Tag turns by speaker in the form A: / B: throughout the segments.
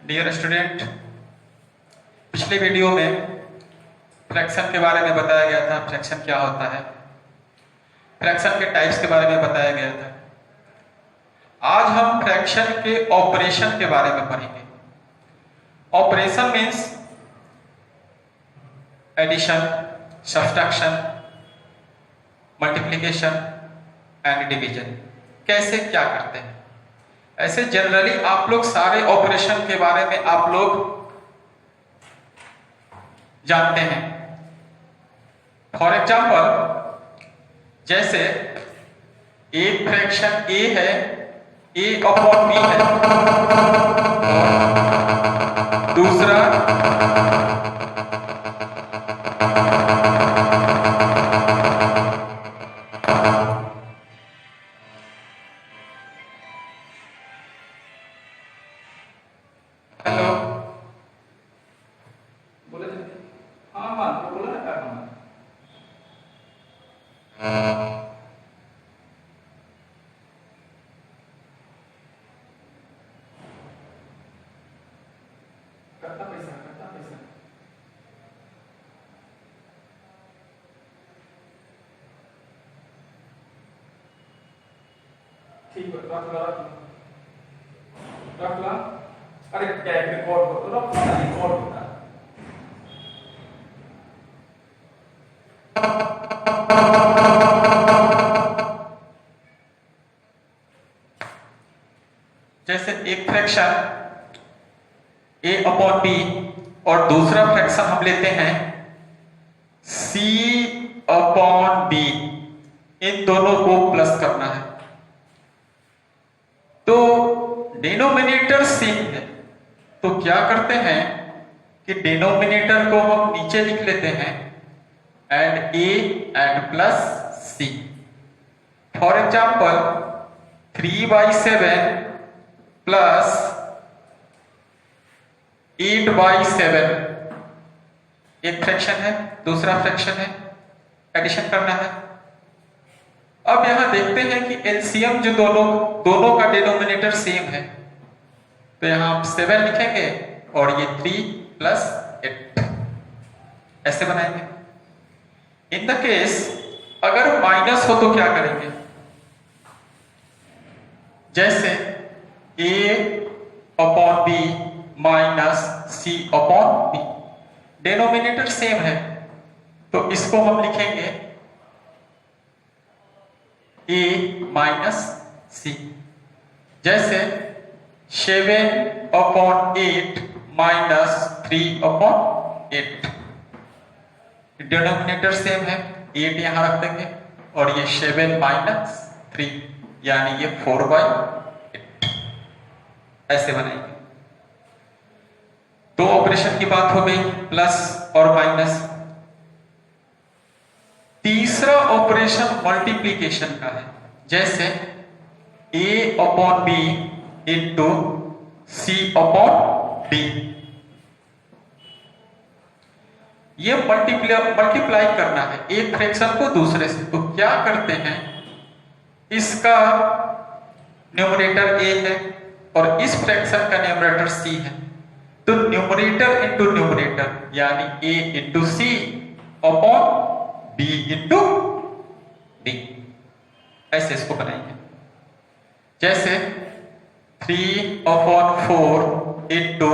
A: Dear student, पिछले video में fraction के बारे में बताया गया था। फ्रैक्शन क्या होता है, फ्रैक्शन के टाइप्स के बारे में बताया गया था। आज हम फ्रैक्शन के ऑपरेशन के बारे में पढ़ेंगे। Operation means addition, subtraction, multiplication and division. कैसे क्या करते हैं। ऐसे जनरली आप लोग सारे ऑपरेशन के बारे में आप लोग जानते हैं। फॉर एग्जाम्पल, जैसे एक फ्रैक्शन ए है, ए अपॉन बी है, दूसरा हेलो बोले हाँ तो बोला ना क्या करना। करता पैसा ठीक है, रख ला। अरे क्या रिकॉर्ड हो तो रिकॉर्ड होता है। जैसे एक फ्रैक्शन ए अपॉन बी और दूसरा फ्रैक्शन हम लेते हैं सी अपॉन बी, इन दोनों को प्लस करना है तो डिनोमिनेटर सेम है। तो क्या करते हैं कि डिनोमिनेटर को हम नीचे लिख लेते हैं and A and plus C. For example 3/7 plus 8/7 एक फ्रैक्शन है, दूसरा फ्रैक्शन है, एडिशन करना है। अब यहां देखते हैं कि एलसीएम जो दोनों का डिनोमिनेटर सेम है, तो यहां आप 7 लिखेंगे और ये 3 + 8 ऐसे बनाएंगे। इन द केस अगर माइनस हो तो क्या करेंगे, जैसे a upon b minus c upon b, denominator same है तो इसको हम लिखेंगे a माइनस c। जैसे 7/8 माइनस 3/8, डिनोमिनेटर सेम है, 8 यहां रख देंगे और ये 7 माइनस 3 यानी ये 4/8 ऐसे बनेंगे। दो ऑपरेशन की बात हो गई, प्लस और माइनस। तीसरा ऑपरेशन मल्टीप्लिकेशन का है, जैसे a upon b into c upon d। ये मल्टीप्लाई करना है एक फ्रैक्शन को दूसरे से। तो क्या करते हैं, इसका न्यूमरेटर a है और इस फ्रैक्शन का न्यूमरेटर c है, तो न्यूमरेटर इंटू न्यूमरेटर यानी a into c upon b into d, ऐसे इसको बनाएंगे। जैसे 3/4 इंटू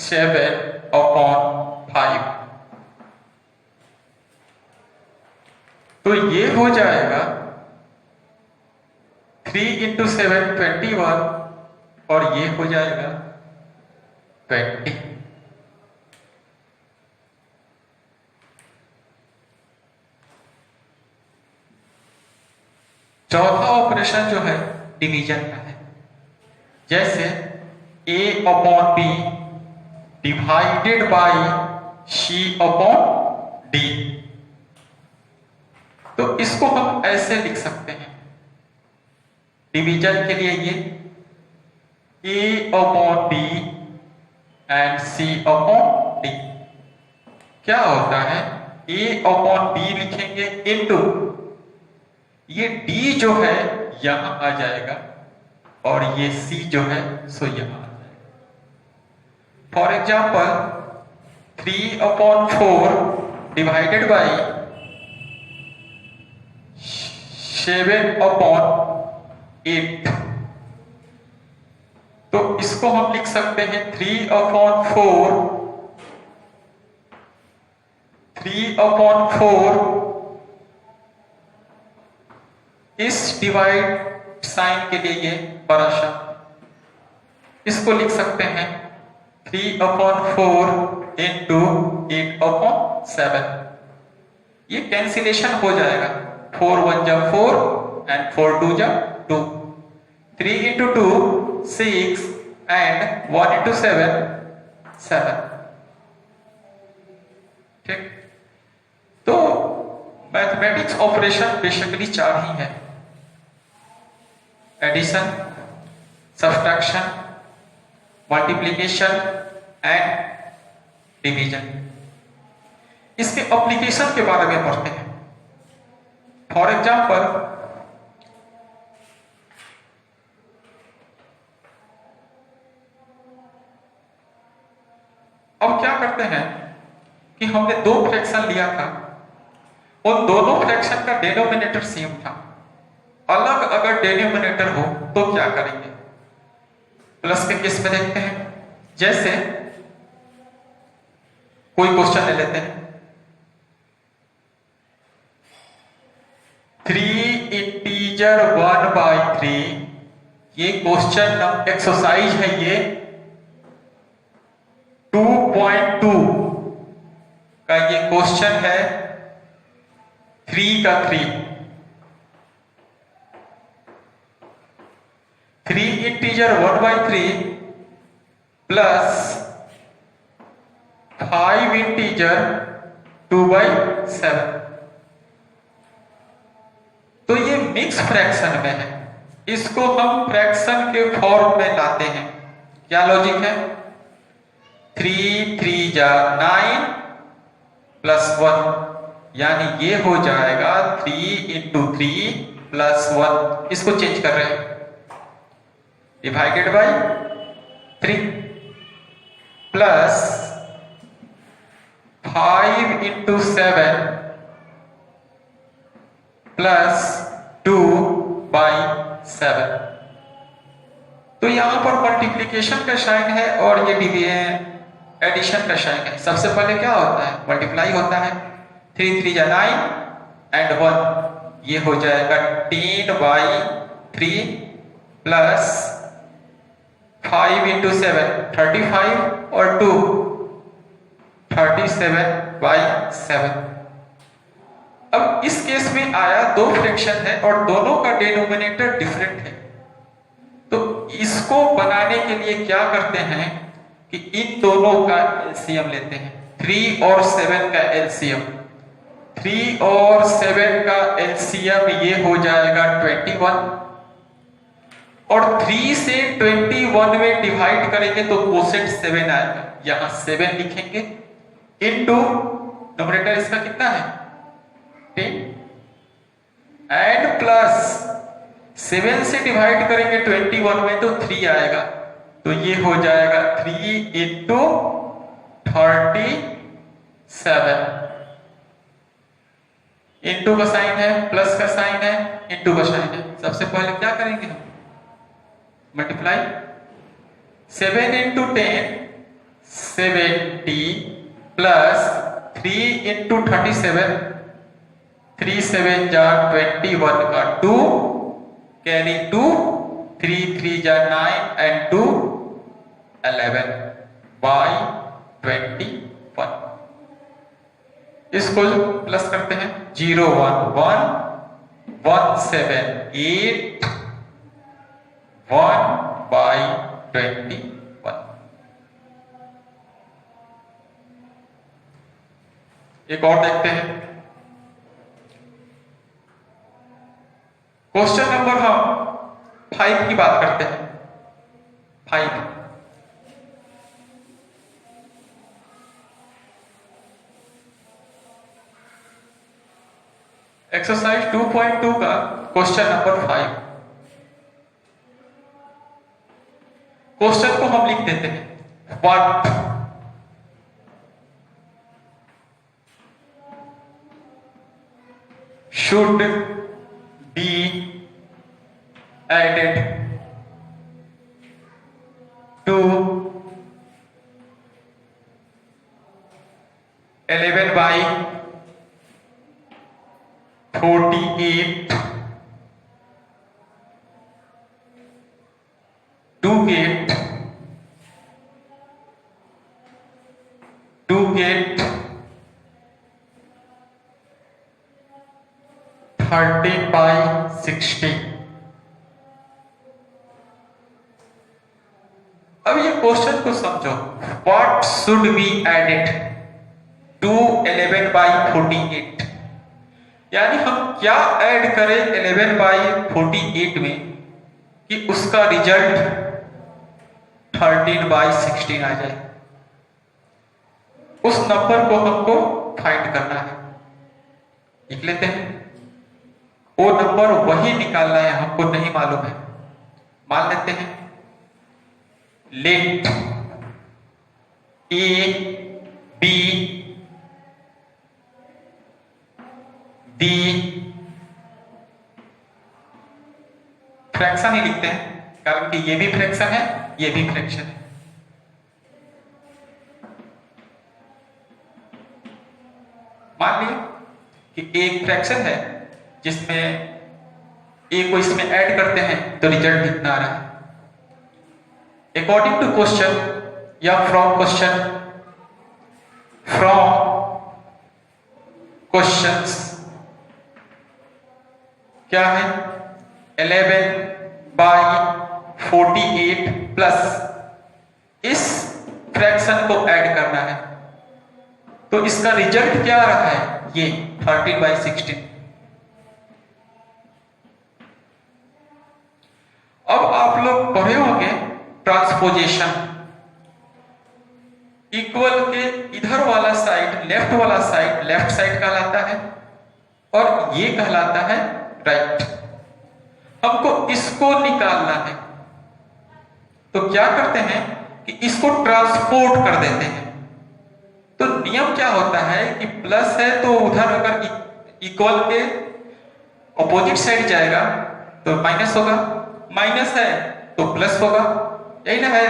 A: 7/5, तो ये हो जाएगा 3 इंटू 7 21 और ये हो जाएगा 20। चौथा ऑपरेशन जो है डिवीजन का है, जैसे a upon b divided by c upon d। तो इसको हम ऐसे लिख सकते हैं डिवीजन के लिए, ये a upon b and c upon d। क्या होता है, a अपॉन b लिखेंगे इंटू ये d जो है यहां आ जाएगा और ये c जो है सो यहां आ जाएगा। फॉर एग्जाम्पल 3/4 डिवाइडेड बाई 7/8, तो इसको हम लिख सकते हैं 3/4 इस डिवाइड साइन के लिए ये बड़ा सा, इसको लिख सकते हैं 3/4 इंटू 8/7। ये कैंसिलेशन हो जाएगा, 4 1 जा 4 एंड 4 2 जा 2, 3 इंटू 2 6 एंड 1 इंटू 7 7। ठीक, तो मैथमेटिक्स ऑपरेशन बेसिकली 4 ही है, addition, subtraction, multiplication and division. इसके एप्लीकेशन के बारे में पढ़ते हैं। फॉर एग्जाम्पल अब क्या करते हैं कि हमने 2 फ्रैक्शन लिया था, उन दोनों फ्रैक्शन का डिनोमिनेटर सेम था, अलग अगर डिनोमिनेटर हो तो क्या करेंगे? प्लस के केस में देखते हैं। जैसे कोई क्वेश्चन ले लेते हैं, 3 इंटीजर 1/3, ये क्वेश्चन एक्सरसाइज है, ये 2.2 का ये क्वेश्चन है, 3 का 3 इंटीजर 1/3 प्लस 5 इंटीजर 2/7, तो ये मिक्स फ्रैक्शन में है, इसको हम फ्रैक्शन के फॉर्म में लाते हैं। क्या लॉजिक है? 3 3 जा 9 प्लस 1, यानी ये हो जाएगा 3 इंटू 3 प्लस 1, इसको चेंज कर रहे हैं, divided by 3 plus 5 into 7 plus 2/7। तो यहां पर मल्टीप्लिकेशन का साइन है और ये एडिशन का साइन है। सबसे पहले क्या होता है? मल्टीप्लाई होता है, 3 3 जा 9 एंड 1, ये हो जाएगा 10/3 प्लस 5 इंटू 7 35 और 2 37/7। अब इस केस में आया 2 फ्रैक्शन है और दोनों का डिनोमिनेटर डिफरेंट है, तो इसको बनाने के लिए क्या करते हैं कि इन दोनों का एलसीएम लेते हैं। 3 और 7 का एलसीएम, 3 और 7 का एलसीएम ये हो जाएगा 21, और 3 से 21 में डिवाइड करेंगे तो कोसेंट 7 आएगा, यहां 7 लिखेंगे, इनटू न्यूमरेटर इसका कितना है 10 एंड प्लस 7 से डिवाइड करेंगे 21 में तो 3 आएगा, तो ये हो जाएगा 3 इंटू 37। इंटू का साइन है, प्लस का साइन है, इंटू का साइन है। सबसे पहले क्या करेंगे हम? मल्टीप्लाई, 7 इंटू 10 70 प्लस 3 इंटू 37, 3 7 जा 21 का 2 कैरी 2, 3 3 जा 9 एंड 2 11/21। इसको प्लस करते हैं, 0 1 1 1 7 8 1/21। एक और देखते हैं क्वेश्चन नंबर, हम 5 की बात करते हैं। 5 एक्सरसाइज 2.2 का क्वेश्चन नंबर 5। क्वेश्चन को हम लिख देते हैं, what should be added to 11/48 to get 13/60। अब ये क्वेश्चन को समझो, what should be added to 11/48, यानी हम क्या ऐड करें 11/48 में कि उसका रिजल्ट 13/16 आ जाए। उस नंबर को हमको फाइंड करना है। लिख लेते हैं, वो नंबर वही निकालना है, हमको नहीं मालूम है। मान लेते हैं let A B D, fraction ही लिखते हैं कारण कि ये भी फ्रैक्शन है, ये भी फ्रैक्शन है। मान लिया कि एक फ्रैक्शन है जिसमें ए को इसमें ऐड करते हैं तो रिजल्ट इतना आ रहा है। अकॉर्डिंग टू क्वेश्चन या फ्रॉम क्वेश्चंस क्या है, 11/48 प्लस इस फ्रैक्शन को ऐड करना है, तो इसका रिजल्ट क्या आ रहा है, ये 13/16। अब आप लोग पढ़े होंगे ट्रांसपोजिशन, इक्वल के इधर वाला साइड लेफ्ट वाला साइड लेफ्ट साइड कहलाता है और ये कहलाता है राइट। हमको इसको निकालना है तो क्या करते हैं कि इसको ट्रांसपोर्ट कर देते हैं। तो नियम क्या होता है कि प्लस है तो उधर अगर इक्वल के ऑपोजिट साइड जाएगा तो माइनस होगा, माइनस है तो प्लस होगा, यही ना है।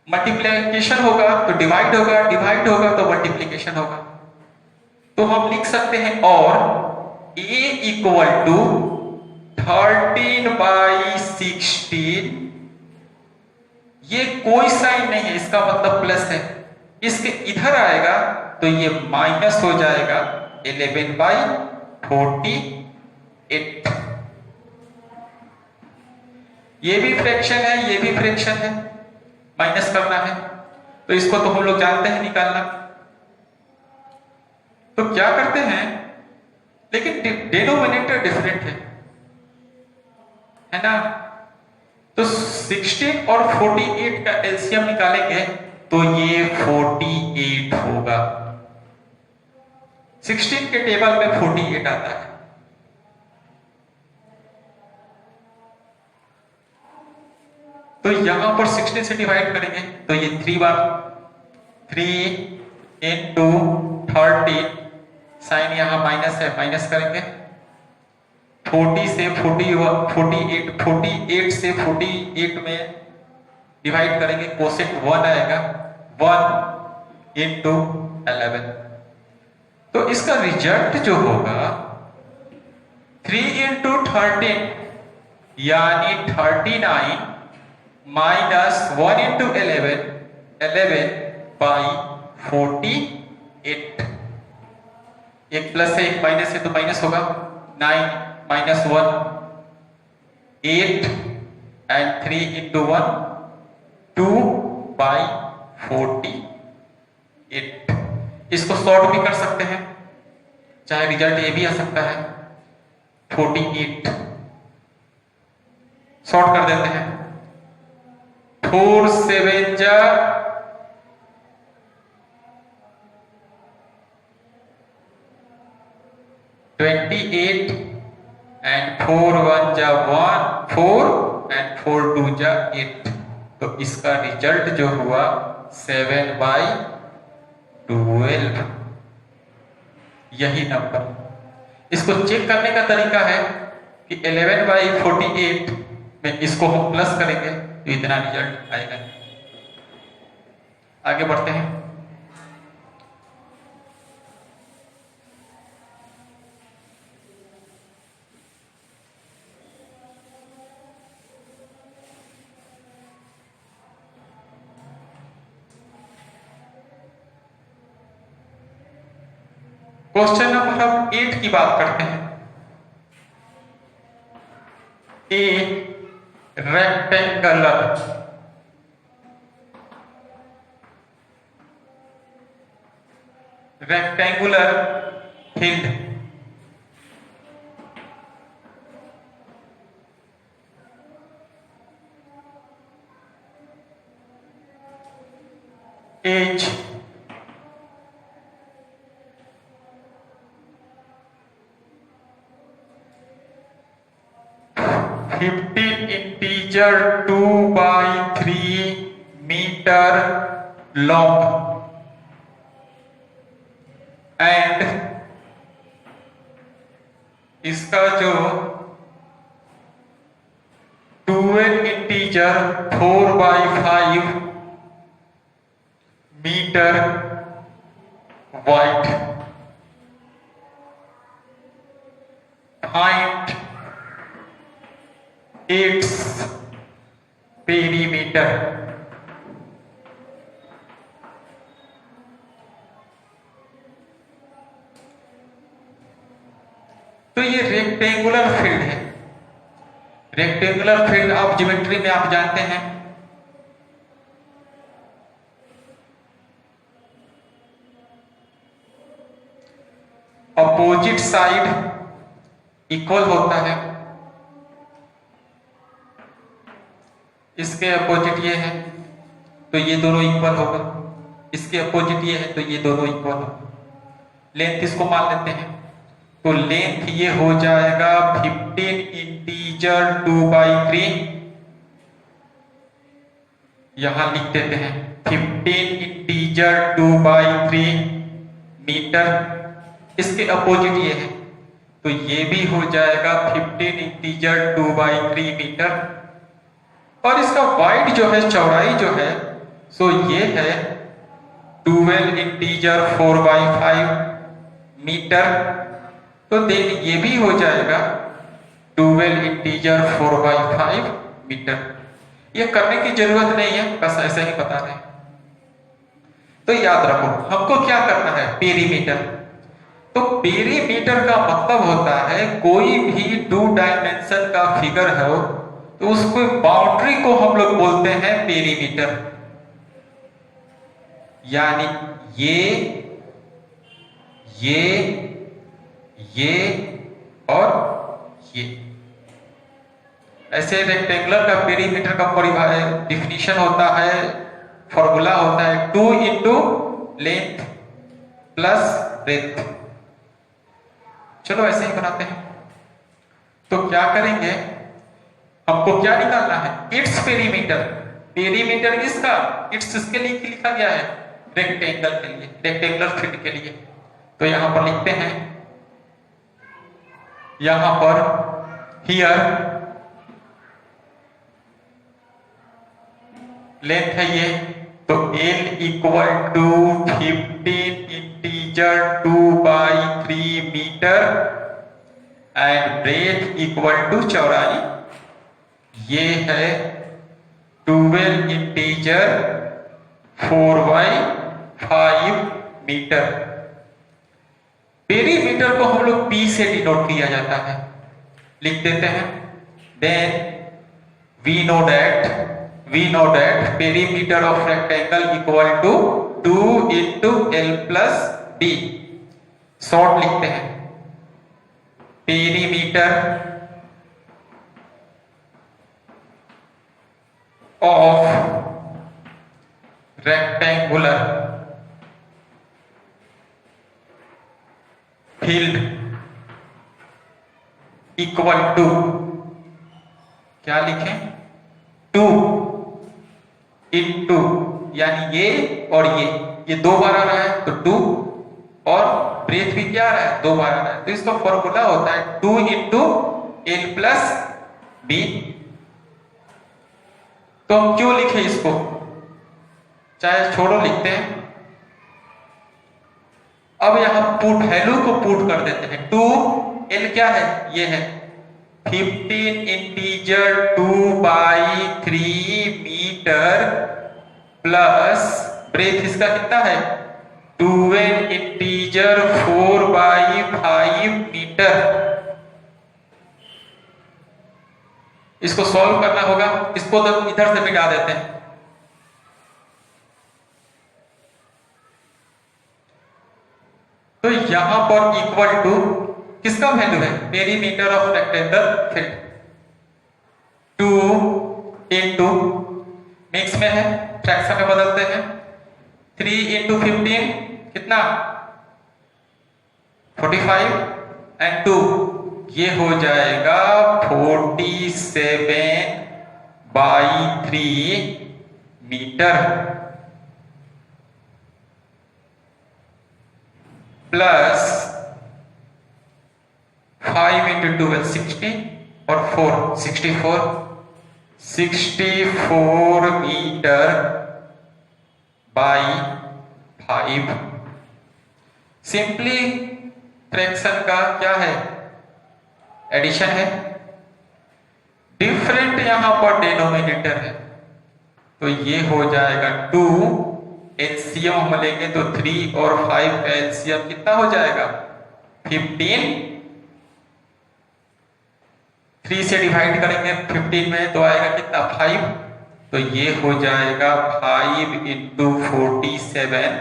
A: मल्टीप्लिकेशन होगा तो डिवाइड होगा, डिवाइड होगा तो मल्टीप्लिकेशन होगा। तो हम लिख सकते हैं और a इक्वल टू 13/16, ये कोई साइन नहीं है, इसका मतलब प्लस है। इसके इधर आएगा तो ये माइनस हो जाएगा 11/48। ये भी फ्रैक्शन है, ये भी फ्रैक्शन है, माइनस करना है तो इसको तो हम लोग जानते हैं निकालना। तो क्या करते हैं, लेकिन डिनोमिनेटर डिफरेंट है ना। तो 16 और 48 का एलसीएम निकालेंगे तो ये 48 होगा। 16 के टेबल में 48 आता है। तो यहां पर 16 से डिवाइड करेंगे तो ये 3 बार 3 into 13, साइन यहां माइनस है, माइनस करेंगे 40 से 48 से 48 में डिवाइड करेंगे, कोसेक 1 आएगा, 1 into 11। तो इसका रिजल्ट जो होगा 3 into 13 यानी 39 माइनस 1 into 11, 11/48। एक प्लस है एक माइनस है तो माइनस होगा, 9 minus 1 8 and 3 into 1 2/48। इसको सॉर्ट भी कर सकते हैं, चाहे रिजल्ट ये भी आ सकता है 48। सॉर्ट कर देते हैं, 4 7 जा 28 and 4 1 जा 1 4 and 4 2 जा 8। तो इसका रिजल्ट जो हुआ 7/12, यही नंबर इसको चेक करने का तरीका है कि 11/48 में इसको हम प्लस करेंगे तो इतना रिजल्ट आएगा। आगे बढ़ते हैं। क्वेश्चन नंबर हम 8 की बात करते हैं। A rectangular field as 15 integer 2/3 meter long and इसका जो 12 integer 4/5 meter wide. Find its perimeter. तो ये रेक्टेंगुलर फील्ड है। रेक्टेंगुलर फील्ड आप ज्योमेट्री में आप जानते हैं अपोजिट साइड इक्वल होता है। इसके अपोजिट ये है तो ये दोनों इक्वल होगा, इसके अपोजिट ये है तो ये दोनों इक्वल होगा। लेंथ इसको मान लेते हैं तो लेंथ ये हो जाएगा 15 इंटीजर 2/3। यहां लिख देते हैं 15 इंटीजर 2/3 मीटर। इसके अपोजिट ये है तो ये भी हो जाएगा 15 इंटीजर 2/3 मीटर। और इसका वाइड जो है, चौड़ाई जो है, सो ये है 12 इंटीजर 4/5 मीटर। तो देन ये भी हो जाएगा 12 इंटीजर 4/5 मीटर। ये करने की जरूरत नहीं है, बस ऐसे ही बता रहे हैं। तो याद रखो हमको क्या करना है, पेरीमीटर। तो पेरीमीटर का मतलब होता है कोई भी 2 डायमेंशन का फिगर है तो उसको बाउंड्री को हम लोग बोलते हैं पेरीमीटर। यानी ये और ये। ऐसे रेक्टेंगुलर का पेरीमीटर का परिभाषा डिफिनीशन होता है, फॉर्मूला होता है 2 इंटू लेंथ प्लस ब्रेथ। चलो ऐसे ही बनाते हैं। तो क्या करेंगे, हमको क्या निकालना है, इट्स पेरीमीटर। पेरीमीटर किसका, इट्स इसके लिए लिखा गया है रेक्टेंगल के लिए, रेक्टेंगुलर फील्ड के लिए। तो यहां पर लिखते हैं, यहां पर हियर लेंथ है ये, तो L equal to 15 integer 2/3 metre and breadth equal to चौड़ाई ये है 12 इंटीजर 4/5 मीटर। पेरीमीटर को हम लोग P से डिनोट किया जाता है, लिख देते हैं। Then we know that perimeter of rectangle equal to 2 into L plus B। Short लिखते हैं, perimeter of rectangular field equal to, क्या लिखें, 2 इंटू, यानी ये और ये 2 बार आ रहा है तो 2 और ब्रेथ भी क्या आ रहा है, 2 बार आ रहा है, तो इसका फॉर्मूला होता है 2 इंटू एल प्लस बी। तो हम क्यों लिखे इसको, चाहे छोड़ो लिखते हैं। अब यहां पुट वैल्यू को पुट कर देते हैं। 2 एल क्या है, ये है 15 इंटीजर 2/3 मीटर प्लस ब्रेथ इसका कितना है 12 इंटीजर 4/5 मीटर। इसको सॉल्व करना होगा, इसको तो इधर से मिटा देते हैं। तो यहां पर इक्वल टू किसका वैल्यू है, perimeter of rectangle field 2 into mix में है, फ्रैक्शन में बदलते हैं, 3 इंटू 15 कितना 45 एंड 2 ये हो जाएगा 47/3 मीटर प्लस 5 इंटू 12 60 और 4 64 मीटर बाई 5। सिंपली फ्रैक्शन का क्या है, एडिशन है। डिफरेंट यहां पर डिनोमिनेटर है, तो ये हो जाएगा 2, एलसीएम हम लेंगे तो 3 और 5 का एलसीएम कितना हो जाएगा 15। 3 से डिवाइड करेंगे 15 में तो आएगा कितना 5, तो ये हो जाएगा 5 इंटू 47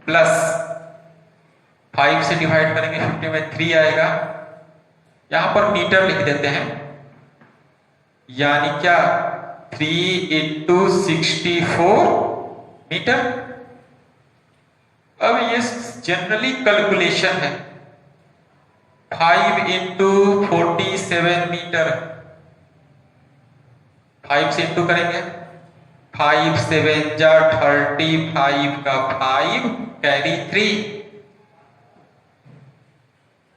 A: प्लस 5 से डिवाइड करेंगे 15 में 3 आएगा, यहां पर मीटर लिख देते हैं, यानी क्या 3 इंटू 64 मीटर। अब ये जनरली कैलकुलेशन है, 5 इंटू 47 मीटर, 5 से इंटू करेंगे, 5 7 जा 35 का 5 कैरी 3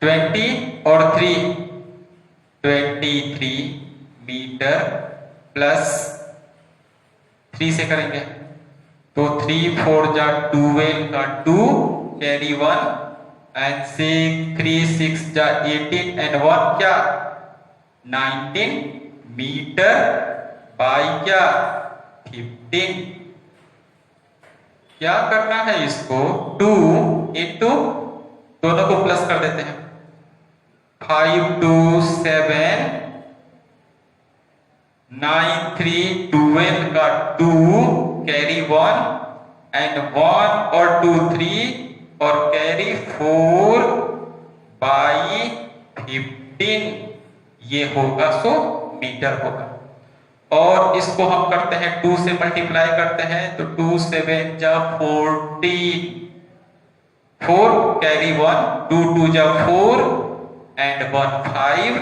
A: 20 और 3 23 मीटर प्लस 3 से करेंगे तो 3 4 जा 12 का 2 कैरी 1 एंड 3 6 जा 18 एंड 1 क्या 19 मीटर बाई क्या 15। क्या करना है इसको 2 इंटू दोनों को प्लस कर देते हैं, 5 2 7 9 3 12 का 2 कैरी 1 एंड 1 और 2 3 और कैरी 4/15 ये होगा, सो मीटर होगा। और इसको हम करते हैं 2 से मल्टीप्लाई करते हैं तो 2 7 जा 14 4 कैरी 1 2 2 जा 4 एंड 1 5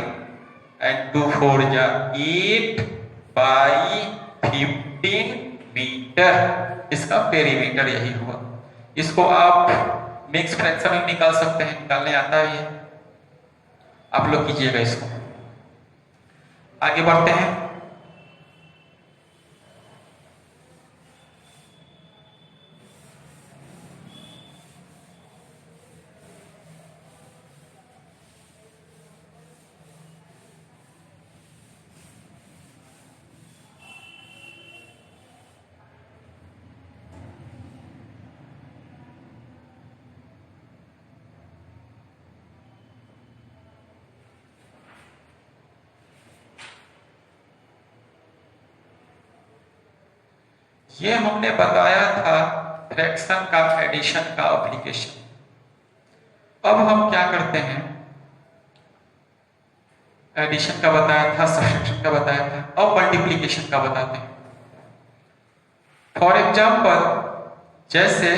A: एंड 2 4 जा 8/15 मीटर, इसका पेरीमीटर यही हुआ। इसको आप मिक्स फ्रैक्शन में निकाल सकते हैं, निकालने आता है, आप लोग कीजिएगा। इसको आगे बढ़ते हैं। ये हमने बताया था फ्रैक्शन का एडिशन का एप्लीकेशन। अब हम क्या करते हैं, एडिशन का बताया था, सब्सट्रैक्शन का बताया था, अब मल्टीप्लिकेशन का बताते हैं। फॉर एग्जाम्पल जैसे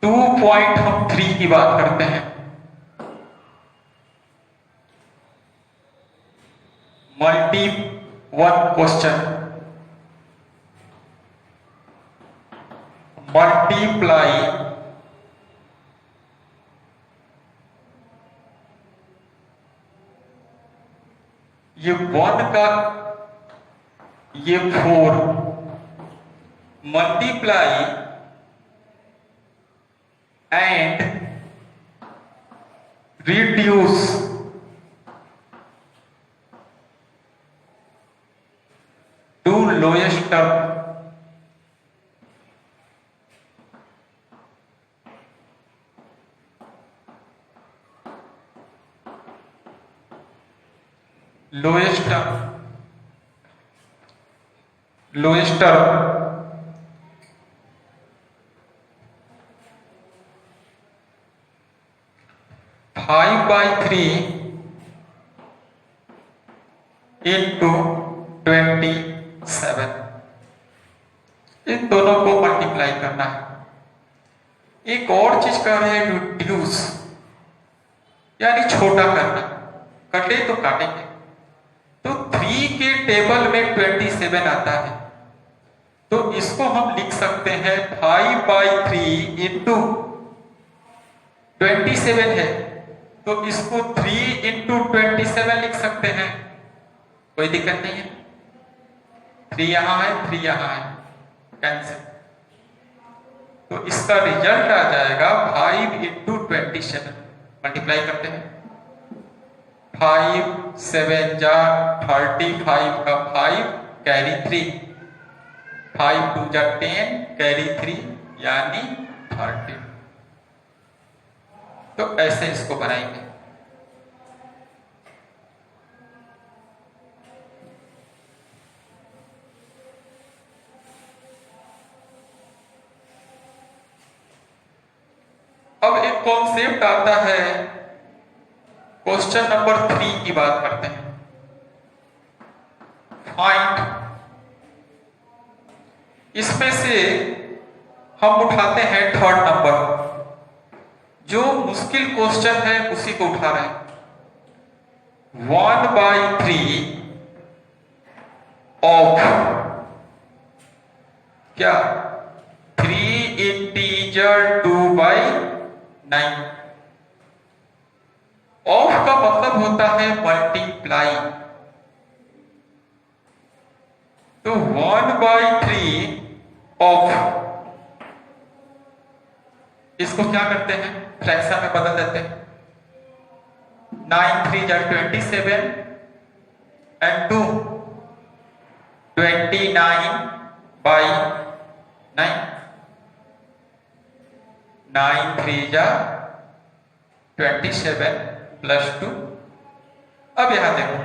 A: 2.3 की बात करते हैं, मल्टी वन क्वेश्चन multiply ये 1 का ये 4 multiply and reduce to lowest term, lowest term 5/3 into 27, इन दोनों को मल्टीप्लाई करना है। एक और चीज कर रहे हैं रिड्यूस, यानी छोटा करना, कटे तो काटेंगे। तो 3 के टेबल में 27 आता है, तो इसको हम लिख सकते हैं 5/3 into 27 है, तो इसको 3 into 27 लिख सकते हैं, कोई दिक्कत नहीं है। 3 यहां है, 3 यहां है, कैंसिल। तो इसका रिजल्ट आ जाएगा 5 into 27, मल्टीप्लाई करते हैं। 5 7 जा 35 का 5 कैरी 3, 5 2 जा 10 कैरी 3 यानी 30। तो ऐसे इसको बनाएंगे। अब एक कॉन्सेप्ट आता है, क्वेश्चन नंबर 3 की बात करते हैं। फाइंड, इसमें से हम उठाते हैं थर्ड नंबर, जो मुश्किल क्वेश्चन है उसी को उठा रहे हैं। 1/3 ऑफ क्या 3 इंटीजर 2/9। ऑफ का मतलब होता है मल्टीप्लाई, तो 1/3 ऑफ, इसको क्या करते हैं, फ्रैक्शन में बदल देते हैं। 9 3 जा 27 एंड 2 29/9, 9 3 जा 27 प्लस 2। अब यहां देखो,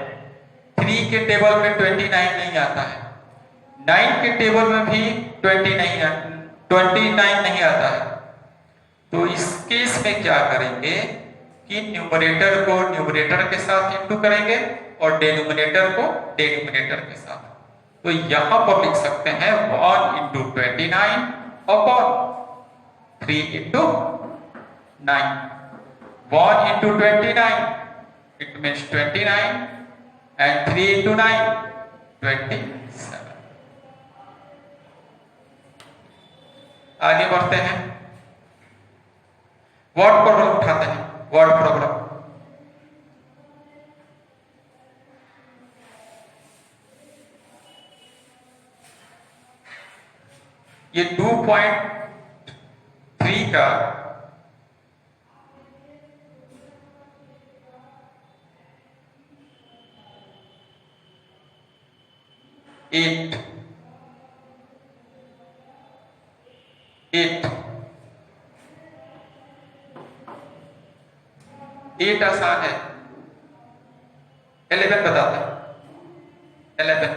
A: 3 के टेबल में 29 नहीं आता है, 9 के टेबल में भी 29 नहीं आता है। तो इस केस में क्या करेंगे कि न्यूमरेटर को न्यूमरेटर के साथ इंटू करेंगे और डिनोमिनेटर को डिनोमिनेटर के साथ। तो यहां पर लिख सकते हैं 1 into 29 upon 3 into 9। 1 into 29 it means 29 and 3 into 9 27। आगे बढ़ते हैं, वर्ड प्रॉब्लम उठाते हैं। वर्ड प्रॉब्लम, ये 2.3 का 8 आसान है, 11 बताते हैं। 11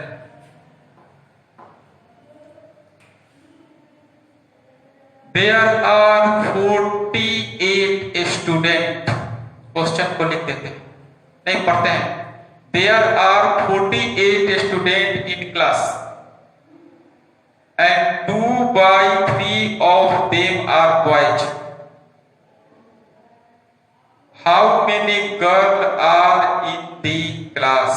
A: देयर आर 48 स्टूडेंट, क्वेश्चन को लिख देते हैं, नहीं पढ़ते हैं। There are 48 student in class and 2/3 of them are boys. How many girls are in the class?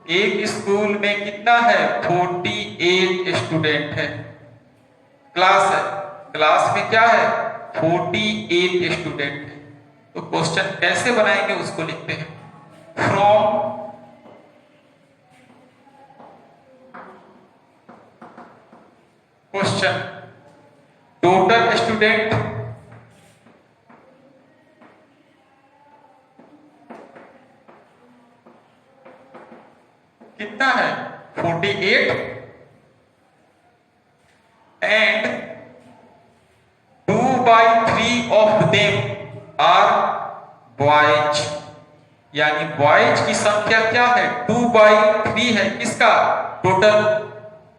A: एक स्कूल में कितना है, 48 स्टूडेंट है। क्लास है, क्लास में क्या है, 48 स्टूडेंट है। तो क्वेश्चन कैसे बनाएंगे उसको लिखते हैं। फ्रॉम क्वेश्चन, टोटल स्टूडेंट कितना है? 48 and 2/3 of them are boys, यानी बॉयज की संख्या क्या है? 2/3 है। किसका? टोटल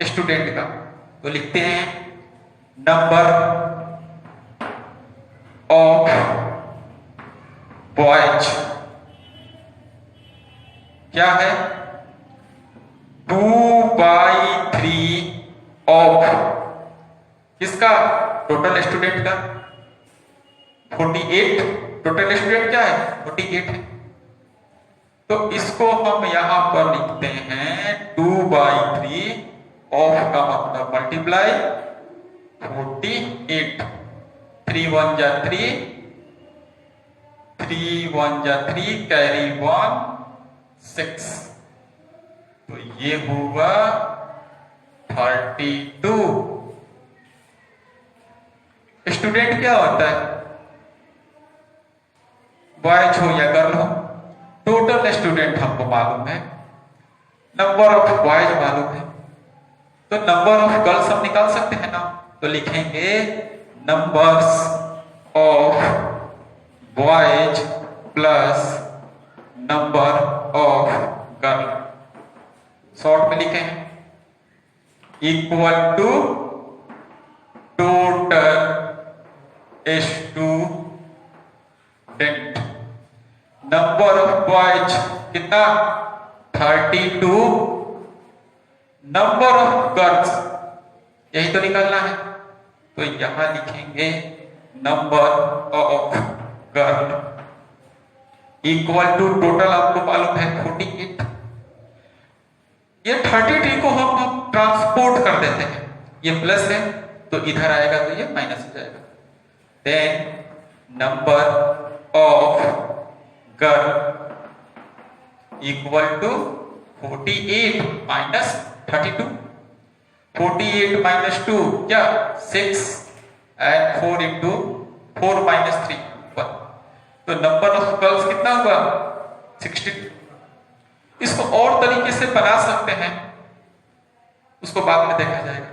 A: स्टूडेंट का। तो लिखते हैं नंबर ऑफ बॉयज क्या है? 2/3 ऑफ किसका? टोटल स्टूडेंट का। 48 टोटल स्टूडेंट क्या है? 48 है। तो इसको हम यहां पर लिखते हैं 2/3 ऑफ का मतलब मल्टीप्लाई 48, 3 1 जा 3, 3 1 जा 3, कैरी 1 6, तो ये होगा 32। स्टूडेंट क्या होता है? बॉयज हो या गर्ल हो, टोटल स्टूडेंट हमको मालूम है, नंबर ऑफ बॉयज मालूम है, तो नंबर ऑफ गर्ल्स हम निकाल सकते हैं ना। तो लिखेंगे numbers of boys plus number of girl, short में लिखे हैं, equal to total student. Number of boys कितना? 32, नंबर ऑफ गर्ल्स यही तो निकालना है, तो यहां लिखेंगे number of girl equal to total, आपको मालूम है 48। ये 33 को हम ट्रांसपोर्ट कर देते हैं, ये प्लस है तो इधर आएगा तो ये माइनस हो जाएगा। Then number of girl equal to 48 minus 32, 48 minus 2 क्या? 6 एंड 4 इंटू 4 माइनस 3 1, तो नंबर ऑफ गर्ल्स कितना हुआ? 62। इसको और तरीके से बना सकते हैं, उसको बाद में देखा जाएगा।